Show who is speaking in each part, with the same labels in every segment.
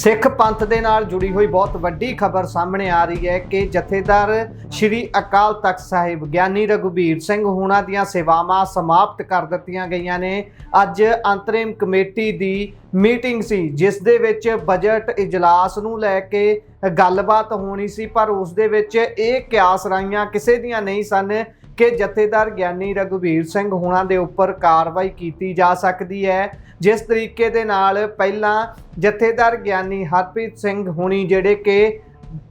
Speaker 1: सिख पंथ दे नाल जुड़ी हुई बहुत वड्डी खबर सामने आ रही है कि जथेदार श्री अकाल तख्त साहिब ज्ञानी रघुबीर सिंह होना दियां सेवावां समाप्त कर दित्तियां गईयां ने। अज अंतरिम कमेटी दी मीटिंग सी जिस दे विच बजट इजलास नूं लैके गलबात होनी सी, पर उस दे विच इह क्यास राइयां किसे दियां नहीं सन कि जथेदार ज्ञानी रघुबीर सिंह होना दे उपर कार्रवाई की जा सकती है। जिस तरीके दे नाल पहलां जथेदार ज्ञानी हरप्रीत सिंह होनी जिहड़े कि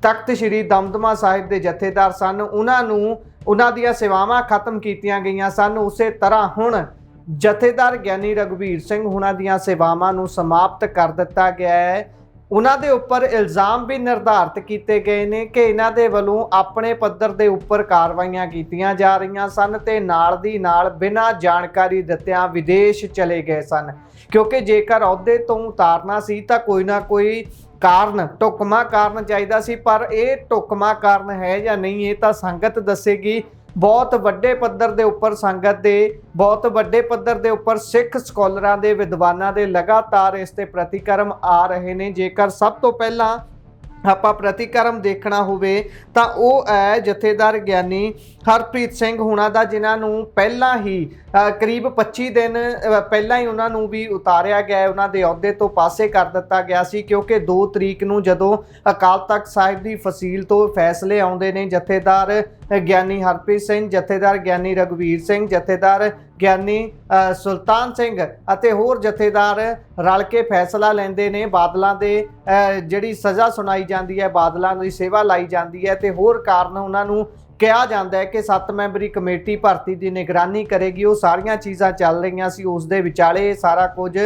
Speaker 1: तख्त श्री दमदमा साहिब के जथेदार सन, उन्हां दियां सेवावां खत्म कीतियां गईयां सन, उस तरह हुण जथेदार ज्ञानी रघुबीर सिंह होना दियां सेवावां नूं समाप्त कर दिता गया है। उन्हां दे उपर इल्ज़ाम भी निर्धारित किए गए ने कि इन्हां दे वलों अपने पद्धर दे उपर कार्रवाइयां कीतियां जा रहीआं सन ते नाल दी नाल बिना जानकारी दित्तिआं विदेश चले गए सन, क्योंकि जेकर अहुदे तो उतारना सी तां कोई ना कोई कारण ढुकमा कारण चाहिदा सी, पर यह ढुकमा कारण है या नहीं ये तां संगत दसेगी। बहुत वड्डे पद्धर दे उपर संगत दे बहुत वड्डे पद्धर दे उपर सिख स्कॉलरां दे विद्वानां दे लगातार इस ते प्रतिक्रम आ रहे ने। जेकर सब तो पहला आपां प्रतिक्रम देखना होवे तां ओह है जथेदार ज्ञानी हरप्रीत सिंह होना दा, जिन्हां नूं पहलां ही करीब 25 दिन पहलां ही उन्हां नूं भी उतारिया गया, उन्हां दे अहुदे तो पासे कर दिता गया सी, क्योंकि 2 तरीक नूं जदों अकाल तख्त साहिब दी फसील तो फैसले आउंदे ने जथेदार ज्ञानी हरप्रीत सिंह, जथेदार ज्ञानी रघुवीर सिंह, जथेदार ज्ञानी सुल्तान सिंह अते होर जथेदार रल के फैसला लेंदे ने। बादलों के जिहड़ी सज़ा सुनाई जाती है, बादलों की सेवा लाई जाती है, तो होर कारण उन्होंने कहा जाता है कि 7 मैंबरी कमेटी भर्ती की निगरानी करेगी। वो सारिया चीज़ां चल रही सी, उस दे विचाले सारा कुछ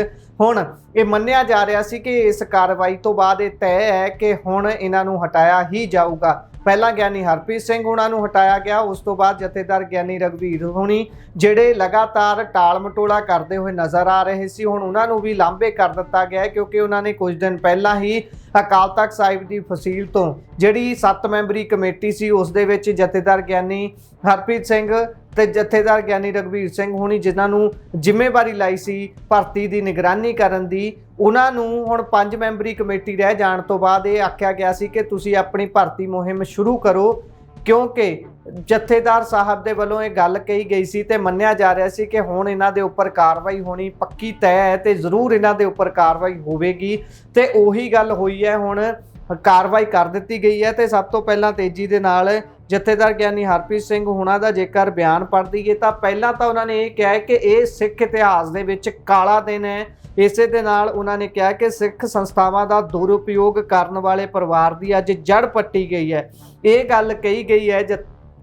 Speaker 1: हुण ये मन्निया जा रहा सी कि इस कार्रवाई तो बाद ये तय है कि हुण इन्हां नूं हटाया ही जाऊगा। पहला ज्ञानी हरप्रीत सिंह होना नूं हटाया गया, उस तो बाद जथेदार ज्ञानी रघुबीर होनी जिहड़े लगातार टाल मटोला करते हुए नज़र आ रहे सी, हुण उन्हां नूं भी लांभे कर दिता गया, क्योंकि उन्होंने कुछ दिन पहला ही अकाल तख्त साहिब की फसील तो जिहड़ी 7 मैंबरी कमेटी सी उस दे विच जथेदार ज्ञानी हरप्रीत सिंह ते जथेदार ज्ञानी रघुबीर सिंह होनी जिन्हां नूं जिम्मेवारी लाई सी भर्ती की निगरानी करन दी, उन्हां नूं हुण 5 मैंबरी कमेटी रह जाण तो बाद ये आख्या गया सी कि तुसीं अपनी भर्ती मुहिम शुरू करो, क्योंकि जथेदार साहब दे वलों ये गल कही गई सी ते मन्निया जा रहा सी कि हुण इन्हां दे उपर कार्रवाई होनी पक्की तय है ते जरूर इन्हां दे उपर कार्रवाई होवेगी। ते उही गल होई है, हुण कार्रवाई कर दित्ती गई है। तो सब तो पहला तेजी दे नाल जथेदार ज्ञानी हरप्रीत सिंह होना दा जेकर बयान पढ़ दईए तां पहलां तां उन्होंने ये कहा कि यह सिख इतिहास दे विच काला दिन है। इसे दे नाल उन्होंने कहा कि सिख संस्थावां दा दुरुपयोग करने वाले परिवार की अज जड़ पट्टी गई है। ये गल कही गई है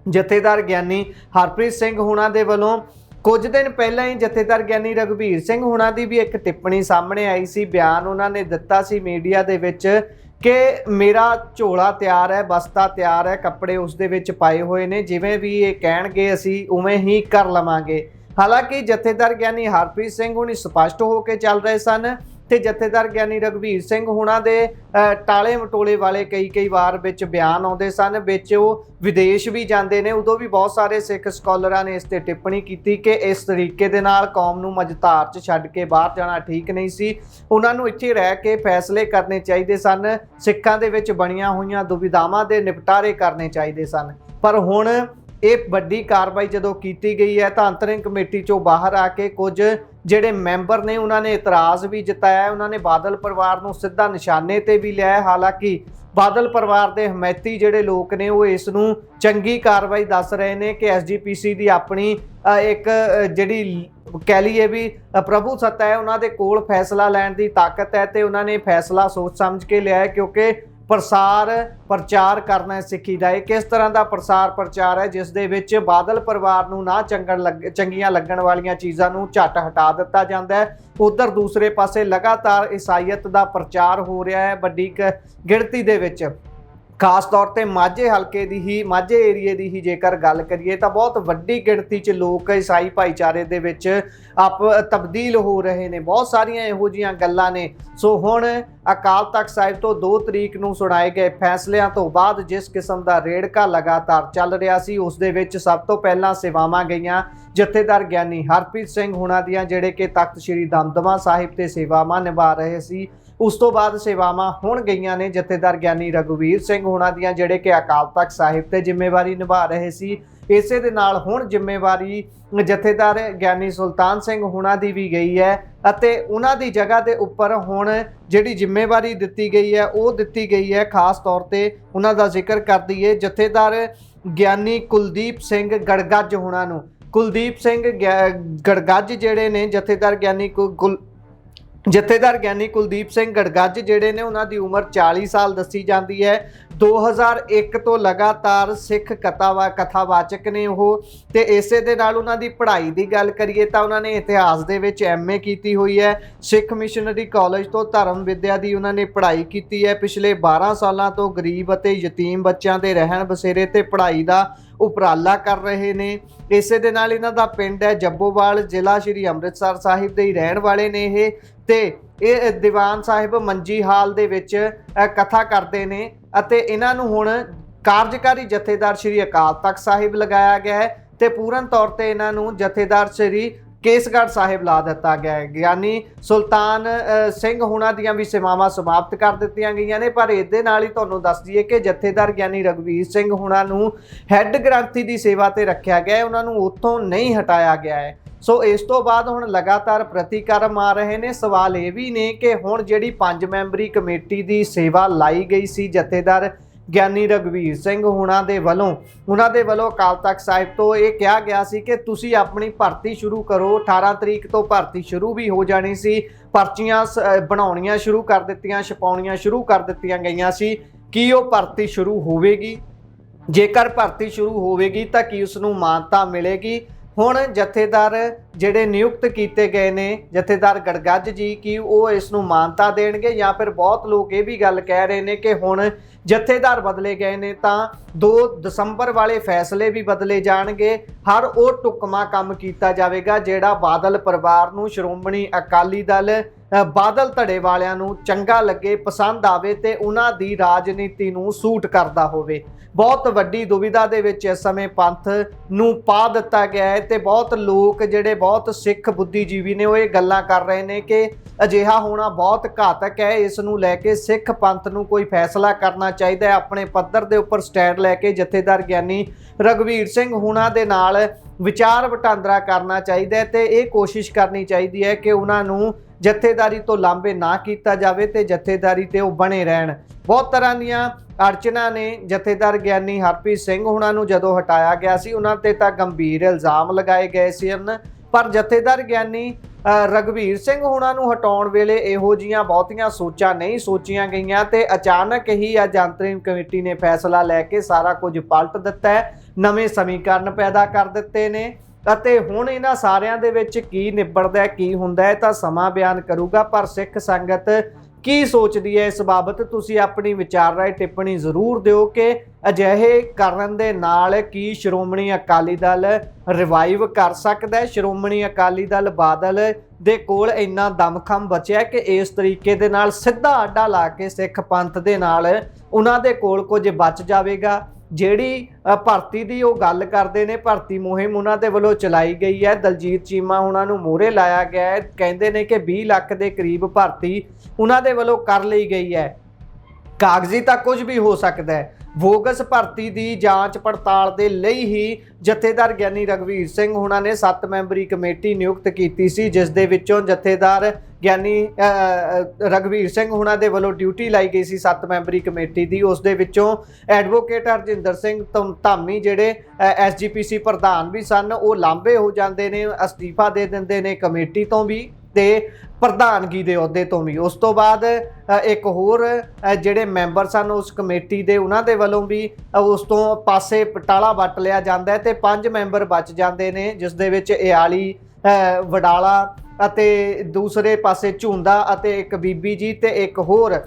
Speaker 1: जथेदार ज्ञानी हरप्रीत सिंह होना दे वलों। कुछ दिन पहला ही जथेदार ज्ञानी रघुबीर सिंह होना दी भी एक टिप्पणी सामने आई सी, बयान उन्होंने दिता सी मीडिया दे विच कि मेरा झोला तैयार है, बस्ता तैयार है, कपड़े उस दे विच पाए हुए ने, जिवें भी ये कहणगे असीं उवें ही कर लवांगे। हालांकि जथेदार ज्ञानी हरप्रीत सिंह हुणी स्पष्ट होकर चल रहे सन ते जथेदार ज्ञानी रघुबीर सिंह होना दे टाले मटोले वाले कई वार विच बयान आउंदे सन, विच वो विदेश भी जाते हैं। उदों भी बहुत सारे सिख स्कॉलरां ने इस ते टिप्पणी की कि इस तरीके दे नाल कौम नूं मझधार च छड्ड के बाहर जाना ठीक नहीं सी, उन्हां नूं इत्थे रह के फैसले करने चाहिए सन, सिखां दे विच बणीआं होईआं दुविधावां दे निपटारे करने चाहिए सन। पर हुण ਇਹ ਵੱਡੀ कार्रवाई ਜਦੋਂ ਕੀਤੀ गई है तो अंतरिम कमेटी चों बाहर आके कुछ ਜਿਹੜੇ मैंबर ने उन्होंने इतराज़ भी जताया, उन्होंने बादल परिवार को सीधा निशाने ते भी लिया। हालांकि बादल परिवार के हमैती जिहड़े लोग ने वो इस नूं चंगी कार्रवाई दस रहे हैं कि SGPC की अपनी एक जिहड़ी कह लीए भी प्रभु सत्ता है, उन्होंने कोल फैसला लैण की ताकत है तो उन्होंने फैसला सोच समझ के लिया है, क्योंकि प्रसार प्रचार करना सिखी दा किस तरह का प्रसार प्रचार है जिस दे विच बादल परिवार नूं ना चंगियां लगण वालियां चीज़ां नूं झट हटा दिता जाता है। उधर दूसरे पासे लगातार ईसाईयत का प्रचार हो रहा है वड्डी गिणती दे विच, खास तौर पर माझे हल्के की ही माझे एरीए की ही जेकर गल करिए तो बहुत वड्डी गिणती च लोग ईसाई भाईचारे दे विच आप तब्दील हो रहे हैं। बहुत सारिया इहो जिहियां गल्लां ने। सो हुण अकाल तख्त साहिब तो 2 तरीक नूं सुनाए गए फैसलिਆਂ तो बाद जिस किस्म का रेड़का लगातार चल रहा सी उस दे विच सब तो पहलां सेवावां गईआं जथेदार ज्ञानी हरप्रीत सिंह होना दियां जिहड़े कि तख्त श्री दमदमा साहिब ते सेवावां निभा रहे सी। ਉਸ ਤੋਂ ਬਾਅਦ ਸੇਵਾਵਾਂ ਹੁਣ ਗਈਆਂ ਨੇ ਜਥੇਦਾਰ ਗਿਆਨੀ ਰਘੁਵੀਰ ਸਿੰਘ ਹੁਣਾਂ ਦੀਆਂ, ਜਿਹੜੇ ਕਿ ਅਕਾਲ ਤਖਤ ਸਾਹਿਬ ਤੇ ਜ਼ਿੰਮੇਵਾਰੀ ਨਿਭਾ ਰਹੇ ਸੀ। ਇਸੇ ਦੇ ਨਾਲ ਹੁਣ ਜ਼ਿੰਮੇਵਾਰੀ ਜਥੇਦਾਰ ਗਿਆਨੀ ਸੁਲਤਾਨ ਸਿੰਘ ਹੁਣਾਂ ਦੀ ਵੀ ਗਈ ਹੈ ਅਤੇ ਉਹਨਾਂ ਦੀ ਜਗ੍ਹਾ ਦੇ ਉੱਪਰ ਹੁਣ ਜਿਹੜੀ ਜ਼ਿੰਮੇਵਾਰੀ ਦਿੱਤੀ ਗਈ ਹੈ ਉਹ ਦਿੱਤੀ ਗਈ ਹੈ। ਖਾਸ ਤੌਰ ਤੇ ਉਹਨਾਂ ਦਾ ਜ਼ਿਕਰ ਕਰ ਦਈਏ ਜਥੇਦਾਰ ਗਿਆਨੀ ਕੁਲਦੀਪ ਸਿੰਘ ਗੜਗੱਜ ਹੁਣਾਂ ਨੂੰ। ਕੁਲਦੀਪ ਸਿੰਘ ਗੜਗੱਜ ਜਿਹੜੇ ਨੇ ਜਥੇਦਾਰ ਗਿਆਨੀ ਕੁਲਦੀਪ ਸਿੰਘ ਗੜਗੱਜ ਜਿਹੜੇ ਨੇ ਉਹਨਾਂ ਦੀ ਉਮਰ 40 ਸਾਲ ਦੱਸੀ ਜਾਂਦੀ ਹੈ। 2001 ਤੋਂ ਲਗਾਤਾਰ ਸਿੱਖ ਕਥਾਵਾਚਕ ਨੇ ਉਹ, ਤੇ ਇਸੇ ਦੇ ਨਾਲ ਉਹਨਾਂ ਦੀ ਪੜ੍ਹਾਈ ਦੀ ਗੱਲ ਕਰੀਏ ਤਾਂ ਉਹਨਾਂ ਨੇ ਇਤਿਹਾਸ ਦੇ ਵਿੱਚ MA ਕੀਤੀ ਹੋਈ ਹੈ। ਸਿੱਖ ਮਿਸ਼ਨਰੀ ਕਾਲਜ ਤੋਂ ਧਰਮ ਵਿਦਿਆ ਦੀ ਉਹਨਾਂ ਨੇ ਪੜ੍ਹਾਈ ਕੀਤੀ ਹੈ। ਪਿਛਲੇ 12 ਸਾਲਾਂ ਤੋਂ ਗਰੀਬ ਅਤੇ ਯਤੀਮ ਬੱਚਿਆਂ ਦੇ ਰਹਿਣ ਬਸੇਰੇ ਤੇ ਪੜ੍ਹਾਈ ਦਾ ਉਪਰਾਲਾ ਕਰ ਰਹੇ ਨੇ। ਇਸੇ ਦੇ ਨਾਲ ਇਹਨਾਂ ਦਾ ਪਿੰਡ ਹੈ ਜੱਬੋਵਾਲ, ਜ਼ਿਲ੍ਹਾ ਸ਼੍ਰੀ ਅੰਮ੍ਰਿਤਸਰ ਸਾਹਿਬ ਦੇ ਹੀ ਰਹਿਣ ਵਾਲੇ ਨੇ ਇਹ, ਤੇ ਇਹ ਦੀਵਾਨ ਸਾਹਿਬ ਮੰਜੀ ਹਾਲ ਦੇ ਵਿੱਚ ਕਥਾ ਕਰਦੇ ਨੇ ਅਤੇ ਇਹਨਾਂ ਨੂੰ ਹੁਣ ਕਾਰਜਕਾਰੀ ਜਥੇਦਾਰ ਸ਼੍ਰੀ ਅਕਾਲ ਤਖਤ ਸਾਹਿਬ ਲਗਾਇਆ ਗਿਆ ਹੈ ਤੇ ਪੂਰਨ ਤੌਰ ਤੇ ਇਹਨਾਂ ਨੂੰ ਜਥੇਦਾਰ ਸ਼੍ਰੀ ਕੇਸਗੜ੍ਹ ਸਾਹਿਬ ਲਾ ਦਿੱਤਾ ਗਿਆ ਹੈ। ਗਿਆਨੀ ਸੁਲਤਾਨ ਸਿੰਘ ਹੁਣਾਂ ਦੀਆਂ ਵੀ ਸੇਵਾਵਾਂ ਸਮਾਪਤ ਕਰ ਦਿੱਤੀਆਂ ਗਈਆਂ ਨੇ, ਪਰ ਇਹਦੇ ਨਾਲ ਹੀ ਤੁਹਾਨੂੰ ਦੱਸ ਦਈਏ ਕਿ ਜਥੇਦਾਰ ਗਿਆਨੀ ਰਘੁਵੀਰ ਸਿੰਘ ਹੁਣਾਂ ਨੂੰ ਹੈੱਡ ਗ੍ਰੰਥੀ ਦੀ ਸੇਵਾ ਤੇ ਰੱਖਿਆ ਗਿਆ ਹੈ, ਉਹਨਾਂ ਨੂੰ ਉੱਥੋਂ ਨਹੀਂ ਹਟਾਇਆ ਗਿਆ ਹੈ। ਸੋ ਇਸ ਤੋਂ ਬਾਅਦ ਹੁਣ ਲਗਾਤਾਰ ਪ੍ਰਤੀਕਰਮ ਆ ਰਹੇ ਨੇ। ਸਵਾਲ ਇਹ ਵੀ ਨੇ ਕਿ ਹੁਣ ਜਿਹੜੀ 5 ਮੈਂਬਰੀ ਕਮੇਟੀ ਦੀ ਸੇਵਾ ਲਾਈ ਗਈ ਸੀ ਜਥੇਦਾਰ ਗਿਆਨੀ ਰਘੁਵੀਰ ਸਿੰਘ ਹੁਣਾਂ ਦੇ ਵੱਲੋਂ ਅਕਾਲ ਤਖਤ ਸਾਹਿਬ ਤੋਂ ਇਹ ਕਿਹਾ ਗਿਆ ਸੀ ਕਿ ਤੁਸੀਂ ਆਪਣੀ ਭਰਤੀ ਸ਼ੁਰੂ ਕਰੋ। 18 ਤਰੀਕ ਤੋਂ ਭਰਤੀ ਸ਼ੁਰੂ ਵੀ ਹੋ ਜਾਣੀ ਸੀ, ਪਰਚੀਆਂ ਬਣਾਉਣੀਆਂ ਸ਼ੁਰੂ ਕਰ ਦਿੱਤੀਆਂ, ਛਪਾਉਣੀਆਂ ਸ਼ੁਰੂ ਕਰ ਦਿੱਤੀਆਂ ਗਈਆਂ ਸੀ। ਕੀ ਉਹ ਭਰਤੀ ਸ਼ੁਰੂ ਹੋਵੇਗੀ? ਜੇਕਰ ਭਰਤੀ ਸ਼ੁਰੂ ਹੋਵੇਗੀ ਤਾਂ ਕੀ ਉਸ ਨੂੰ ਮਾਨਤਾ ਮਿਲੇਗੀ? ਹੁਣ ਜਥੇਦਾਰ ਜਿਹੜੇ ਨਿਯੁਕਤ ਕੀਤੇ ਗਏ ਨੇ ਜਥੇਦਾਰ ਗੜਗੱਜ ਜੀ, ਕੀ ਉਹ ਇਸ ਨੂੰ ਮਾਨਤਾ ਦੇਣਗੇ ਜਾਂ ਫਿਰ ਬਹੁਤ ਲੋਕ ਇਹ ਵੀ ਗੱਲ ਕਹਿ ਰਹੇ ਨੇ ਕਿ ਹੁਣ ਜਥੇਦਾਰ ਬਦਲੇ ਗਏ ਨੇ ਤਾਂ 2 ਦਸੰਬਰ ਵਾਲੇ ਫੈਸਲੇ ਵੀ ਬਦਲੇ ਜਾਣਗੇ। ਹਰ ਉਹ ਟੁਕਮਾ ਕੰਮ ਕੀਤਾ ਜਾਵੇਗਾ ਜਿਹੜਾ ਬਾਦਲ ਪਰਿਵਾਰ ਨੂੰ, ਸ਼੍ਰੋਮਣੀ ਅਕਾਲੀ ਦਲ ਬਾਦਲ ਧੜੇ ਵਾਲਿਆਂ ਨੂੰ ਚੰਗਾ ਲੱਗੇ, ਪਸੰਦ ਆਵੇ ਤੇ ਉਹਨਾਂ ਦੀ ਰਾਜਨੀਤੀ ਨੂੰ ਸੂਟ ਕਰਦਾ ਹੋਵੇ। ਬਹੁਤ ਵੱਡੀ ਦੁਵਿਧਾ ਦੇ ਵਿੱਚ ਇਸ ਸਮੇਂ ਪੰਥ ਨੂੰ ਪਾ ਦਿੱਤਾ ਗਿਆ ਹੈ ਤੇ ਬਹੁਤ ਲੋਕ ਜਿਹੜੇ ਬਹੁਤ ਸਿੱਖ ਬੁੱਧੀਜੀਵੀ ਨੇ ਉਹ ਇਹ ਗੱਲਾਂ ਕਰ ਰਹੇ ਨੇ ਕਿ ਅਜਿਹਾ ਹੋਣਾ ਬਹੁਤ ਘਾਤਕ ਹੈ। ਇਸ ਨੂੰ ਲੈ ਕੇ ਸਿੱਖ ਪੰਥ ਨੂੰ ਕੋਈ ਫੈਸਲਾ ਕਰਨਾ ਚਾਹੀਦਾ ਹੈ, ਆਪਣੇ ਪੱਧਰ ਦੇ ਉੱਪਰ ਸਟੈਂਡ ਲੈ ਕੇ ਜਥੇਦਾਰ ਗਿਆਨੀ ਰਘੁਵੀਰ ਸਿੰਘ ਹੁਣਾਂ ਦੇ ਨਾਲ ਵਿਚਾਰ ਵਟਾਂਦਰਾ ਕਰਨਾ ਚਾਹੀਦਾ ਹੈ ਤੇ ਇਹ ਕੋਸ਼ਿਸ਼ ਕਰਨੀ ਚਾਹੀਦੀ ਹੈ ਕਿ ਉਹਨਾਂ ਨੂੰ ਜਥੇਦਾਰੀ ਤੋਂ ਲਾਂਭੇ ਨਾ ਕੀਤਾ ਜਾਵੇ ਤੇ ਜਥੇਦਾਰੀ ਤੇ ਉਹ ਬਣੇ ਰਹਿਣ। ਬਹੁਤ ਤਰ੍ਹਾਂ ਦੀਆਂ ਅੜਚਨਾ ਨੇ। ਜਥੇਦਾਰ ਗਿਆਨੀ ਹਰਪ੍ਰੀਤ ਸਿੰਘ ਹੁਣਾਂ ਨੂੰ ਜਦੋਂ ਹਟਾਇਆ ਗਿਆ ਸੀ ਉਹਨਾਂ ਤੇ ਤਾਂ ਗੰਭੀਰ ਇਲਜ਼ਾਮ ਲਗਾਏ ਗਏ ਸਨ, ਪਰ ਜਥੇਦਾਰ ਗਿਆਨੀ ਰਘੁਵੀਰ ਸਿੰਘ ਹੁਣਾਂ ਨੂੰ ਹਟਾਉਣ ਵੇਲੇ ਇਹੋ ਜਿਹੀਆਂ ਬਹੁਤੀਆਂ ਸੋਚਾਂ ਨਹੀਂ ਸੋਚੀਆਂ ਗਈਆਂ ਤੇ ਅਚਾਨਕ ਹੀ ਅੱਜ ਅੰਤਰਿਮ ਕਮੇਟੀ ਨੇ ਫੈਸਲਾ ਲੈ ਕੇ ਸਾਰਾ ਕੁਝ ਪਲਟ ਦਿੱਤਾ ਹੈ, ਨਵੇਂ ਸਮੀਕਰਨ ਪੈਦਾ ਕਰ ਦਿੱਤੇ ਨੇ ਅਤੇ ਹੁਣ ਇਹਨਾਂ ਸਾਰਿਆਂ ਦੇ ਵਿੱਚ ਕੀ ਨਿਬੜਦਾ ਕੀ ਹੁੰਦਾ ਹੈ ਤਾਂ ਸਮਾਂ ਬਿਆਨ ਕਰੂਗਾ। ਪਰ ਸਿੱਖ ਸੰਗਤ ਕੀ ਸੋਚਦੀ ਹੈ ਇਸ ਬਾਬਤ ਤੁਸੀਂ ਆਪਣੀ ਵਿਚਾਰ ਰਾਏ ਟਿੱਪਣੀ ਜ਼ਰੂਰ ਦਿਓ ਕਿ ਅਜਿਹੇ ਕਰਨ ਦੇ ਨਾਲ ਕੀ ਸ਼੍ਰੋਮਣੀ ਅਕਾਲੀ ਦਲ ਰਿਵਾਈਵ ਕਰ ਸਕਦਾ ਹੈ? ਸ਼੍ਰੋਮਣੀ ਅਕਾਲੀ ਦਲ ਬਾਦਲ ਦੇ ਕੋਲ ਇੰਨਾ ਦਮਖਮ ਬਚਿਆ ਕਿ ਇਸ ਤਰੀਕੇ ਦੇ ਨਾਲ ਸਿੱਧਾ ਅੱਡਾ ਲਾ ਕੇ ਸਿੱਖ ਪੰਥ ਦੇ ਨਾਲ ਉਹਨਾਂ ਦੇ ਕੋਲ ਕੁਝ ਬਚ ਜਾਵੇਗਾ? ਜਿਹੜੀ ਭਰਤੀ ਦੀ ਉਹ ਗੱਲ ਕਰਦੇ ਨੇ, ਭਰਤੀ ਮੁਹਿੰਮ ਉਹਨਾਂ ਦੇ ਵੱਲੋਂ ਚਲਾਈ ਗਈ ਹੈ, ਦਲਜੀਤ ਚੀਮਾ ਉਹਨਾਂ ਨੂੰ ਮੂਹਰੇ ਲਾਇਆ ਗਿਆ ਹੈ। ਕਹਿੰਦੇ ਨੇ ਕਿ 20 ਲੱਖ ਦੇ ਕਰੀਬ ਭਰਤੀ ਉਹਨਾਂ ਦੇ ਵੱਲੋਂ ਕਰ ਲਈ ਗਈ ਹੈ। ਕਾਗਜ਼ੀ ਤਾਂ ਕੁਝ ਵੀ ਹੋ ਸਕਦਾ ਹੈ। ਬੋਗਸ ਭਰਤੀ ਦੀ ਜਾਂਚ ਪੜਤਾਲ ਦੇ ਲਈ ਹੀ ਜਥੇਦਾਰ ਗਿਆਨੀ ਰਘੁਵੀਰ ਸਿੰਘ ਹੁਣਾਂ ਨੇ 7 ਮੈਂਬਰੀ ਕਮੇਟੀ ਨਿਯੁਕਤ ਕੀਤੀ ਸੀ, ਜਿਸ ਦੇ ਵਿੱਚੋਂ ਜਥੇਦਾਰ ਗਿਆਨੀ ਰਘੁਵੀਰ ਸਿੰਘ ਹੁਣਾਂ ਦੇ ਵੱਲੋਂ ਡਿਊਟੀ ਲਾਈ ਗਈ ਸੀ 7 ਮੈਂਬਰੀ ਕਮੇਟੀ ਦੀ। ਉਸ ਦੇ ਵਿੱਚੋਂ ਐਡਵੋਕੇਟ ਹਰਜਿੰਦਰ ਸਿੰਘ ਧਾਮੀ ਜਿਹੜੇ SGPC ਪ੍ਰਧਾਨ ਵੀ ਸਨ, ਉਹ ਲਾਂਭੇ ਹੋ ਜਾਂਦੇ ਨੇ, ਅਸਤੀਫਾ ਦੇ ਦਿੰਦੇ ਨੇ ਕਮੇਟੀ ਤੋਂ ਵੀ ਤੇ ਪ੍ਰਧਾਨਗੀ ਦੇ ਅਹੁਦੇ ਤੋਂ ਵੀ। ਉਸ ਤੋਂ ਬਾਅਦ ਇੱਕ ਹੋਰ ਜਿਹੜੇ ਮੈਂਬਰ ਸਨ ਉਸ ਕਮੇਟੀ ਦੇ, ਉਹਨਾਂ ਦੇ ਵੱਲੋਂ ਵੀ ਉਸ ਤੋਂ ਪਾਸੇ ਪਟਾਲਾ ਵੱਟ ਲਿਆ ਜਾਂਦਾ ਹੈ ਤੇ 5 ਮੈਂਬਰ ਬਚ ਜਾਂਦੇ ਨੇ, ਜਿਸ ਦੇ ਵਿੱਚ ਇਆਲੀ ਵਡਾਲਾ ਅਤੇ ਦੂਸਰੇ ਪਾਸੇ ਝੁੰਦਾ ਅਤੇ ਇੱਕ ਬੀਬੀ ਜੀ ਤੇ ਇੱਕ ਹੋਰ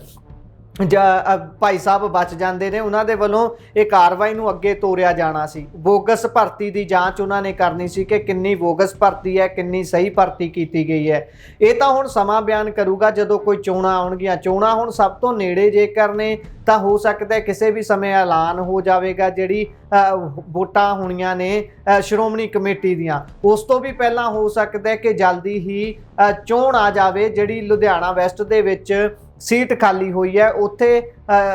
Speaker 1: ਭਾਈ ਸਾਹਿਬ ਬਚ ਜਾਂਦੇ ਨੇ। ਉਹਨਾਂ ਦੇ ਵੱਲੋਂ ਇਹ ਕਾਰਵਾਈ ਨੂੰ ਅੱਗੇ ਤੋਰਿਆ ਜਾਣਾ ਸੀ। ਬੋਗਸ ਭਰਤੀ ਦੀ ਜਾਂਚ ਉਹਨਾਂ ਨੇ ਕਰਨੀ ਸੀ ਕਿ ਕਿੰਨੀ ਬੋਗਸ ਭਰਤੀ ਹੈ, ਕਿੰਨੀ ਸਹੀ ਭਰਤੀ ਕੀਤੀ ਗਈ ਹੈ। ਇਹ ਤਾਂ ਹੁਣ ਸਮਾਂ ਬਿਆਨ ਕਰੂਗਾ ਜਦੋਂ ਕੋਈ ਚੋਣਾਂ ਆਉਣਗੀਆਂ। ਚੋਣਾਂ ਹੁਣ ਸਭ ਤੋਂ ਨੇੜੇ ਜੇਕਰ ਨੇ ਤਾਂ ਹੋ ਸਕਦਾ ਕਿਸੇ ਵੀ ਸਮੇਂ ਐਲਾਨ ਹੋ ਜਾਵੇਗਾ ਜਿਹੜੀ ਵੋਟਾਂ ਹੋਣੀਆਂ ਨੇ ਸ਼੍ਰੋਮਣੀ ਕਮੇਟੀ ਦੀਆਂ। ਉਸ ਤੋਂ ਵੀ ਪਹਿਲਾਂ ਹੋ ਸਕਦਾ ਕਿ ਜਲਦੀ ਹੀ ਚੋਣ ਆ ਜਾਵੇ ਜਿਹੜੀ ਲੁਧਿਆਣਾ ਵੈਸਟ ਦੇ ਵਿੱਚ सीट खाली हुई है उत्थे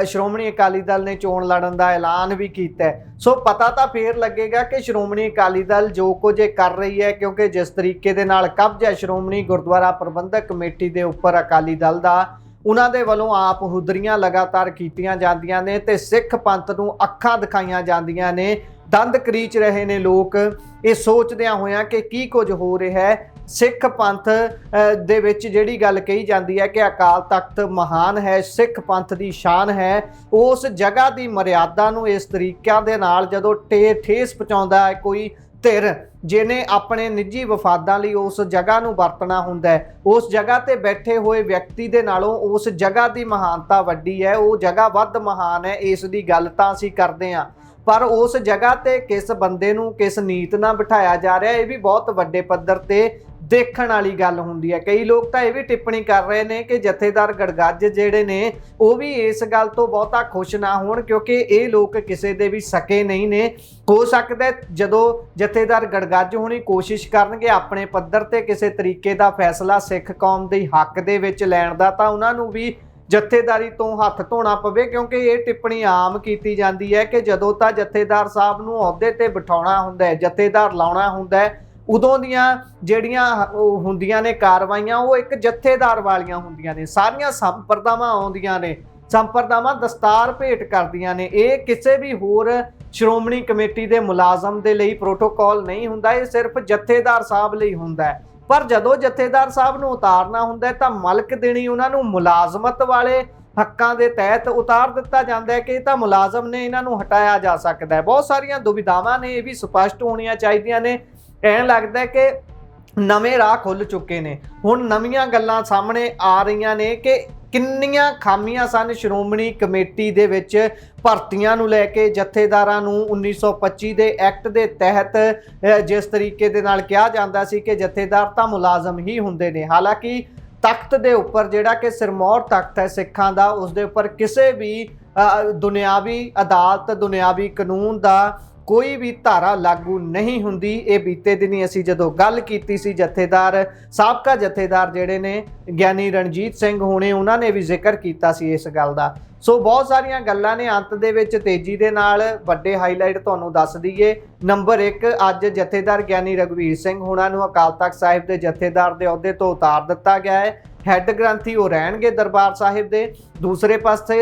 Speaker 1: श्रोमणी अकाली दल ने चोण लड़न का ऐलान भी किया है। सो पता तो फिर लगेगा कि श्रोमणी अकाली दल जो कुछ कर रही है, क्योंकि जिस तरीके दे नाल कब्जा है श्रोमणी गुरुद्वारा प्रबंधक कमेटी के उपर अकाली दल का, उन्हां दे वलों आप हुदरियां लगातार कीतियां जांदियां ने ते सिख पंथ नूं अखां दिखाईयां जांदियां ने। दंद करीच रहे ने लोग ये सोचदियां होइयां कि की कुछ हो रहा है। सिख पंथ दे विच जिहड़ी गल कही जाती है कि अकाल तख्त महान है, सिख पंथ की शान है, उस जगह की मर्यादा नूं इस तरीके दे नाल जदों ठेस पहुंचाउंदा है कोई धिर जिन्हें अपने निजी वफादां लई उस जगह नूं वरतना हुंदा है, उस जगह ते बैठे हुए व्यक्ति दे नालों उस जगह की महानता वड्डी है, वो जगह वध महान है, इस दी गल तां असीं करदे हां। पर उस जगह ते किस बंदे नूं किस नीत नाल बिठाया जा रहा है, ये भी बहुत वड्डे पद्धर ते देखण वाली गल हुंदी है। कई लोग तो यह भी टिप्पणी कर रहे हैं कि जथेदार गड़गੱਜ जिहड़े ने वो भी इस गल तो बहुता खुश ना होण, क्योंकि ये लोग किसी दे भी सके नहीं ने। हो सकता है जदों जथेदार गड़गੱਜ होनी कोशिश करनगे अपने पद्धर ते किसी तरीके का फैसला सिख कौम दे हक दे विच लैण दा, तां उन्हां नूं भी जथेदारी तो हथ धोना पवे, क्योंकि ये टिप्पणी आम की जाती है कि जदों तां जथेदार साहब नूं अहुदे ते बिठाउणा हुंदा है, जथेदार लाउणा हुंदा है, उदों दियां ਜਿਹੜੀਆਂ ਹੁੰਦੀਆਂ ਨੇ ਕਾਰਵਾਈਆਂ ਉਹ ਇੱਕ ਜਥੇਦਾਰ ਵਾਲੀਆਂ ਹੁੰਦੀਆਂ ਨੇ। ਸਾਰੀਆਂ ਸੰਪਰਦਾਵਾਂ ਆਉਂਦੀਆਂ ਨੇ, ਸੰਪਰਦਾਵਾਂ ਦਸਤਾਰ ਭੇਟ ਕਰਦੀਆਂ ਨੇ। ਇਹ ਕਿਸੇ ਵੀ ਹੋਰ ਸ਼੍ਰੋਮਣੀ ਕਮੇਟੀ ਦੇ ਮੁਲਾਜ਼ਮ ਦੇ ਲਈ ਪ੍ਰੋਟੋਕਾਲ ਨਹੀਂ ਹੁੰਦਾ, ਇਹ ਸਿਰਫ ਜਥੇਦਾਰ ਸਾਹਿਬ ਲਈ ਹੁੰਦਾ ਹੈ। ਪਰ ਜਦੋਂ ਜਥੇਦਾਰ ਸਾਹਿਬ ਨੂੰ ਉਤਾਰਨਾ ਹੁੰਦਾ ਤਾਂ ਮਲਕ ਦੇਣੀ ਉਹਨਾਂ ਨੂੰ ਮੁਲਾਜ਼ਮਤ ਵਾਲੇ ਹੱਕਾਂ ਦੇ ਤਹਿਤ ਉਤਾਰ ਦਿੱਤਾ ਜਾਂਦਾ ਹੈ ਕਿ ਇਹ ਤਾਂ ਮੁਲਾਜ਼ਮ ਨੇ, ਇਹਨਾਂ ਨੂੰ ਹਟਾਇਆ ਜਾ ਸਕਦਾ ਹੈ। ਬਹੁਤ ਸਾਰੀਆਂ ਦੁਵਿਧਾਵਾਂ ਨੇ, ਇਹ ਵੀ ਸਪਸ਼ਟ ਹੋਣੀਆਂ ਚਾਹੀਦੀਆਂ ਨੇ। ਐਂ ਲੱਗਦਾ ਕਿ ਨਵੇਂ ਰਾਹ ਖੁੱਲ ਚੁੱਕੇ ਨੇ, ਹੁਣ ਨਵੀਆਂ ਗੱਲਾਂ ਸਾਹਮਣੇ ਆ ਰਹੀਆਂ ਨੇ ਕਿ ਕਿੰਨੀਆਂ ਖਾਮੀਆਂ ਸਨ ਸ਼੍ਰੋਮਣੀ ਕਮੇਟੀ ਦੇ ਵਿੱਚ ਭਰਤੀਆਂ ਨੂੰ ਲੈ ਕੇ। ਜਥੇਦਾਰਾਂ ਨੂੰ 1925 ਦੇ ਐਕਟ ਦੇ ਤਹਿਤ ਜਿਸ ਤਰੀਕੇ ਦੇ ਨਾਲ ਕਿਹਾ ਜਾਂਦਾ ਸੀ ਕਿ ਜਥੇਦਾਰ ਤਾਂ ਮੁਲਾਜ਼ਮ ਹੀ ਹੁੰਦੇ ਨੇ, ਹਾਲਾਂਕਿ ਤਖਤ ਦੇ ਉੱਪਰ ਜਿਹੜਾ ਕਿ ਸਿਰਮੌਰ ਤਖਤ ਹੈ ਸਿੱਖਾਂ ਦਾ, ਉਸ ਦੇ ਉੱਪਰ ਕਿਸੇ ਵੀ ਦੁਨਿਆਵੀ ਅਦਾਲਤ, ਦੁਨਿਆਵੀ ਕਾਨੂੰਨ ਦਾ कोई भी धारा लागू नहीं हुंदी। ये बीते दिनी असी जदों गल कीती सी जथेदार साबका जथेदार जिहड़े ने ज्ञानी रणजीत सिंह होने, उन्होंने भी जिक्र कीता सी इस गल दा। सो बहुत सारियां गल्लां ने, अंत दे विच तेजी दे नाल वड्डे हाईलाइट तुहानूं दस दईए। नंबर 1, अज जथेदार ज्ञानी रघुवीर सिंह होणां नूं अकाल तख्त साहिब दे जथेदार दे अहुदे तो उतार दिता गया है। हैड ग्रंथी वो रहणगे दरबार साहिब दे। दूसरे पासे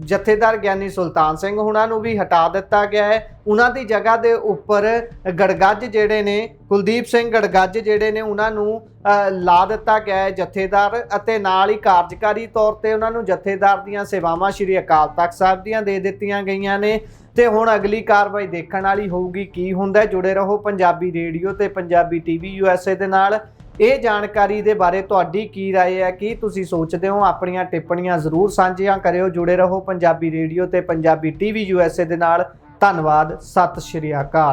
Speaker 1: जथेदार ज्ञानी सुल्तान सिंह हुणां नूं भी हटा दिता गया है। उन्हां दी जगह दे उपर गड़गੱਜ जिहड़े ने कुलदीप सिंह गड़गੱਜ जिहड़े ने उन्हां नूं ला दिता गया है जथेदार, अते नाल ही कार्यकारी तौर ते उन्हां नूं जथेदार दीयां सेवावां श्री अकाल तख्त साहिब दीयां दे दित्तियां गईयां ने। ते हुण अगली कार्रवाई देखण वाली होऊगी की हुंदा है। जुड़े रहो पंजाबी रेडियो ते पंजाबी टीवी USA दे नाल। ਇਹ ਜਾਣਕਾਰੀ ਦੇ ਬਾਰੇ ਤੁਹਾਡੀ ਕੀ ਰਾਏ ਹੈ, ਕੀ ਤੁਸੀਂ ਸੋਚਦੇ ਹੋ? ਆਪਣੀਆਂ ਟਿੱਪਣੀਆਂ ਜ਼ਰੂਰ ਸਾਂਝੀਆਂ ਕਰਿਓ। ਜੁੜੇ ਰਹੋ ਪੰਜਾਬੀ ਰੇਡੀਓ ਤੇ ਪੰਜਾਬੀ TV USA ਦੇ ਨਾਲ। ਧੰਨਵਾਦ। ਸਤਿ ਸ਼੍ਰੀ ਅਕਾਲ।